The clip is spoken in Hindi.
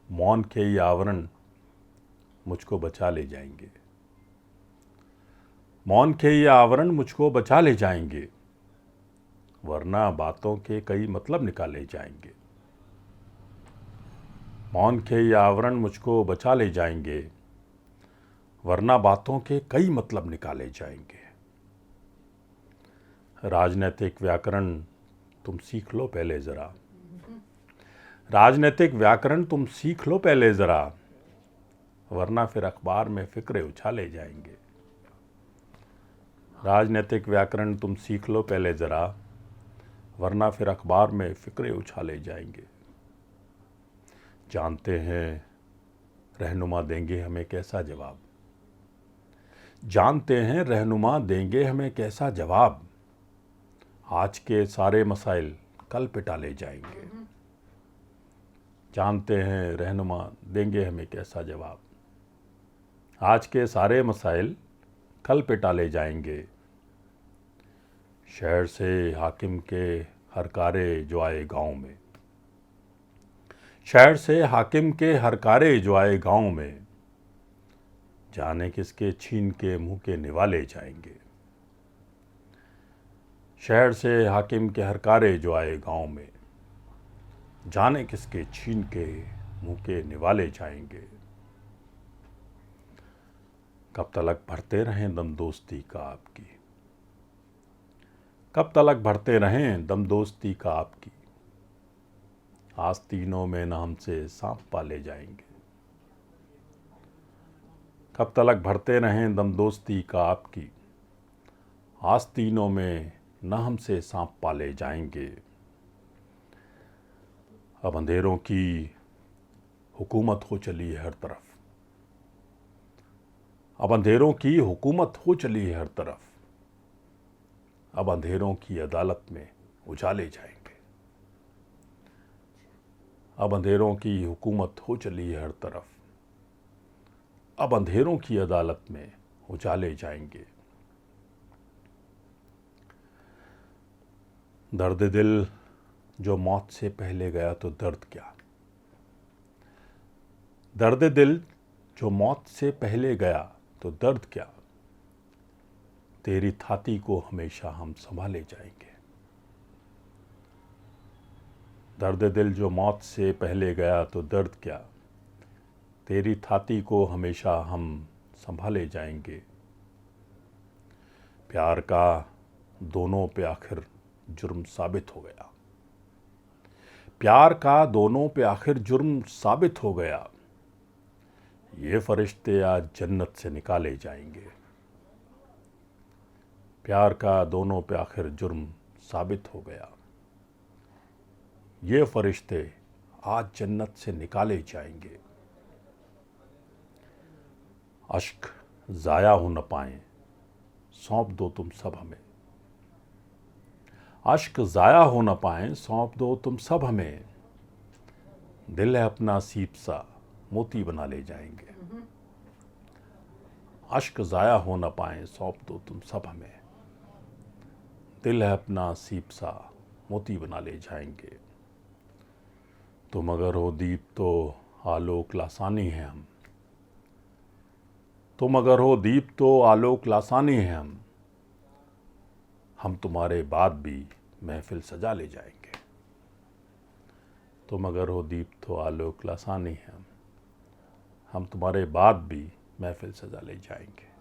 मौन के ये आवरण मुझको बचा ले जाएंगे। मौन के ये आवरण मुझको बचा ले जाएंगे, वरना बातों के कई मतलब निकाले जाएंगे। मौन के ये आवरण मुझको बचा ले जाएंगे, वरना बातों के कई मतलब निकाले जाएंगे। राजनीतिक व्याकरण तुम सीख लो पहले ज़रा, राजनीतिक व्याकरण तुम सीख लो पहले ज़रा, वरना फिर अखबार में फिक्रे उछाले जाएंगे। राजनीतिक व्याकरण तुम सीख लो पहले ज़रा, वरना फिर अखबार में फिक्रे उछाले जाएंगे। जानते हैं रहनुमा देंगे हमें कैसा जवाब, जानते हैं रहनुमा देंगे हमें कैसा जवाब, आज के सारे मसाइल कल पे टाले जाएंगे। जानते हैं रहनुमा देंगे हमें कैसा जवाब, आज के सारे मसाइल कल पे टाले जाएंगे। शहर से हाकिम के हरकारे जो आए गांव में, शहर से हाकिम के हरकारे जो आए गांव में, जाने किसके छीन के मुंह के निवाले जाएंगे। शहर से हाकिम के हरकारे जो आए गांव में, जाने किसके छीन के मुंह के निवाले जाएंगे। कब तलक भरते रहें दम दोस्ती का आपकी, कब तलक भरते रहें दम दोस्ती का आपकी, आस्तीनों में न हमसे सांप पाले जाएंगे। कब तलक भरते रहें दम दोस्ती का आपकी, आस्तीनों में न हमसे सांप पाले जाएंगे। अब अंधेरों की हुकूमत हो चली है हर तरफ, अब अंधेरों की हुकूमत हो चली है हर तरफ, अब अंधेरों की अदालत में उजाले जाएंगे। अब अंधेरों की हुकूमत हो चली है हर तरफ, अब अंधेरों की अदालत में उजाले जाएंगे। दर्द दिल जो मौत से पहले गया तो दर्द क्या, दर्द दिल जो मौत से पहले गया तो दर्द क्या, तेरी थाती को हमेशा हम संभाले जाएंगे। दर्द दिल जो मौत से पहले गया तो दर्द क्या, तेरी थाती को हमेशा हम संभाले जाएंगे। प्यार का दोनों पे आखिर जुर्म साबित हो गया, प्यार का दोनों पे आखिर जुर्म साबित हो गया, ये फरिश्ते आज जन्नत से निकाले जाएंगे। प्यार का दोनों पे आखिर जुर्म साबित हो गया, ये फरिश्ते आज जन्नत से निकाले जाएंगे। अश्क ज़ाया हो न पाएं सौंप दो तुम सब हमें, अश्क ज़ाया हो न पाएं सौंप दो तुम सब हमें, दिल है अपना सीप सा मोती बना ले जाएंगे। अश्क ज़ाया हो न पाएं सौंप दो तुम सब हमें, दिल है अपना सीप सा मोती बना ले जाएंगे। तुम अगर हो दीप तो आलोक लासानी है हम, तुम अगर हो दीप तो आलोक लासानी है हम तुम्हारे बाद भी महफिल सजा ले जाएंगे। तुम अगर हो दीप तो आलोक लासानी है हम तुम्हारे बाद भी महफिल सजा ले जाएंगे।